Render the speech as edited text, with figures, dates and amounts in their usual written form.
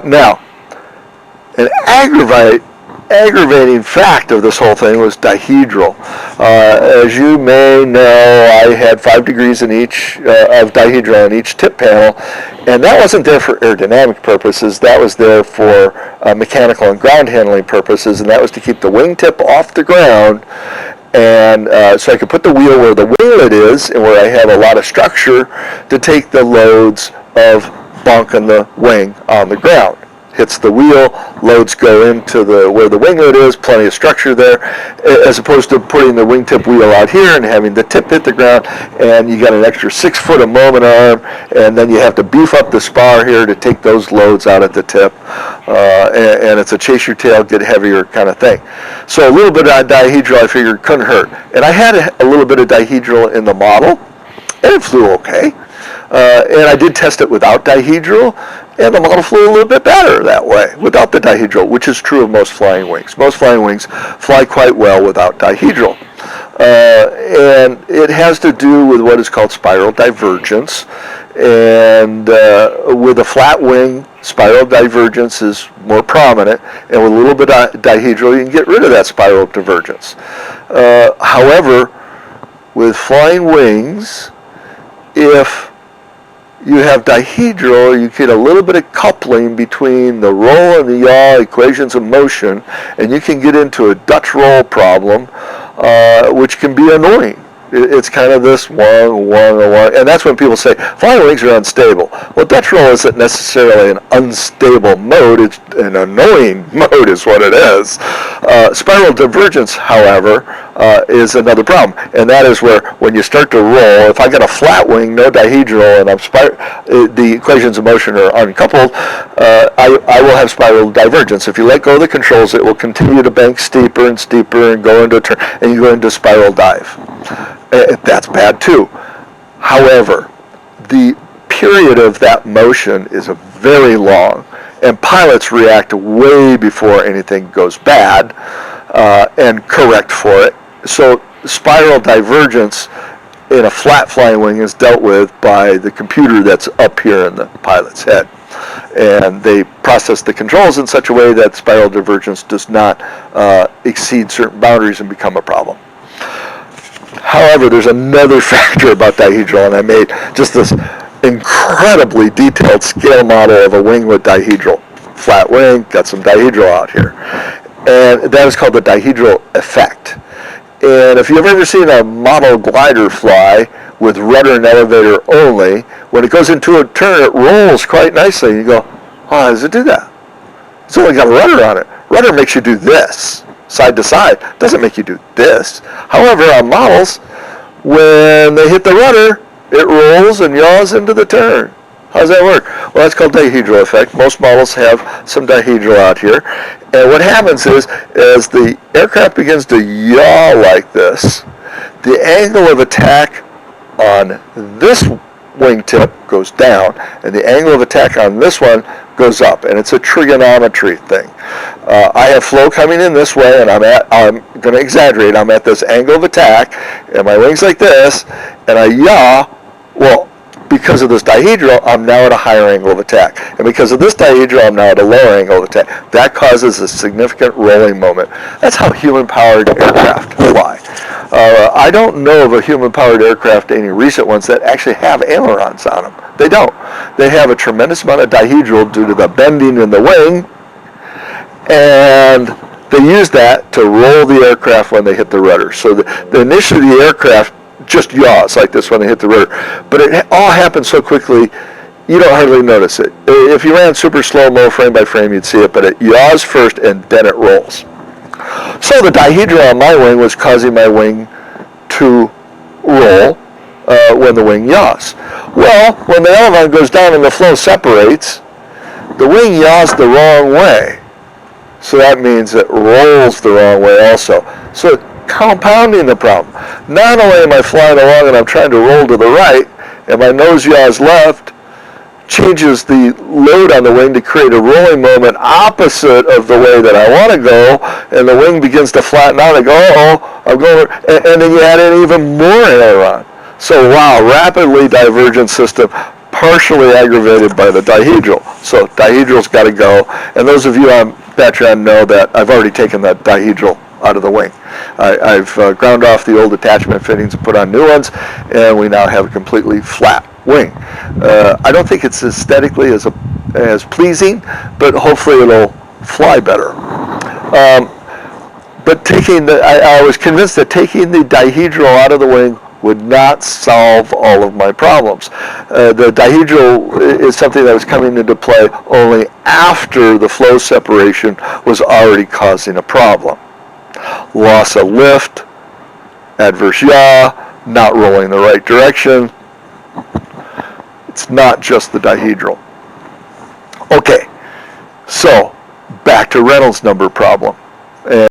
Now, an aggravating fact of this whole thing was dihedral. As you may know, I had 5 degrees in each of dihedral in each tip panel, and that wasn't there for aerodynamic purposes. That was there for mechanical and ground handling purposes, and that was to keep the wingtip off the ground, and so I could put the wheel where the winglet is and where I have a lot of structure to take the loads of bunk on the wing on the ground. Hits the wheel, loads go into where the winglet is, plenty of structure there, as opposed to putting the wingtip wheel out here and having the tip hit the ground, and you got an extra 6 foot of moment arm, and then you have to beef up the spar here to take those loads out at the tip, and it's a chase your tail, get heavier kind of thing. So a little bit of dihedral I figured couldn't hurt, and I had a little bit of dihedral in the model, and it flew okay. And I did test it without dihedral, and the model flew a little bit better that way, without the dihedral, which is true of most flying wings. Most flying wings fly quite well without dihedral. And it has to do with what is called spiral divergence. And with a flat wing, spiral divergence is more prominent, and with a little bit of dihedral, you can get rid of that spiral divergence. However, with flying wings, if you have dihedral, you get a little bit of coupling between the roll and the yaw equations of motion, and you can get into a Dutch roll problem, which can be annoying. It's kind of this one, and that's when people say, flying wings are unstable. Well, Dutch roll isn't necessarily an unstable mode, it's an annoying mode is what it is. Spiral divergence, however, is another problem, and that is where when you start to roll, if I got a flat wing, no dihedral, and the equations of motion are uncoupled, I will have spiral divergence. If you let go of the controls, it will continue to bank steeper and steeper and go into a turn, and you go into spiral dive. That's bad too. However, the period of that motion is very long, and pilots react way before anything goes bad and correct for it. So spiral divergence in a flat flying wing is dealt with by the computer that's up here in the pilot's head. And they process the controls in such a way that spiral divergence does not exceed certain boundaries and become a problem. However, there's another factor about dihedral, and I made just this incredibly detailed scale model of a wing with dihedral. Flat wing, got some dihedral out here. And that is called the dihedral effect. And if you've ever seen a model glider fly with rudder and elevator only, when it goes into a turn, it rolls quite nicely. And you go, oh, how does it do that? It's only got a rudder on it. Rudder makes you do this, side to side. Doesn't make you do this. However, on models, when they hit the rudder, it rolls and yaws into the turn. How does that work? Well, that's called dihedral effect. Most models have some dihedral out here. And what happens is, as the aircraft begins to yaw like this, the angle of attack on this wingtip goes down, and the angle of attack on this one goes up, and it's a trigonometry thing. I have flow coming in this way, and I'm going to exaggerate, I'm at this angle of attack, and my wing's like this, and I yaw. Well, because of this dihedral, I'm now at a higher angle of attack. And because of this dihedral, I'm now at a lower angle of attack. That causes a significant rolling moment. That's how human-powered aircraft fly. I don't know of a human-powered aircraft, any recent ones, that actually have ailerons on them. They don't. They have a tremendous amount of dihedral due to the bending in the wing, and they use that to roll the aircraft when they hit the rudder. So initially the aircraft just yaws like this when they hit the rudder. But it all happens so quickly, you don't hardly notice it. If you ran super slow-mo frame by frame, you'd see it, but it yaws first and then it rolls. So the dihedral on my wing was causing my wing to roll when the wing yaws. Well, when the aileron goes down and the flow separates, the wing yaws the wrong way. So that means it rolls the wrong way also. So compounding the problem. Not only am I flying along and I'm trying to roll to the right, and my nose yaws left, changes the load on the wing to create a rolling moment opposite of the way that I want to go, and the wing begins to flatten out. I go, uh-oh, I'm going, and then you add in even more aileron. So wow, rapidly divergent system, partially aggravated by the dihedral. So dihedral's got to go. And those of you on Patreon know that I've already taken that dihedral out of the wing. I've ground off the old attachment fittings and put on new ones, and we now have a completely flat wing. I don't think it's aesthetically as pleasing, but hopefully it'll fly better. But I was convinced that taking the dihedral out of the wing would not solve all of my problems. The dihedral is something that was coming into play only after the flow separation was already causing a problem. Loss of lift, adverse yaw, not rolling the right direction. It's not just the dihedral. Okay, so back to Reynolds number problem.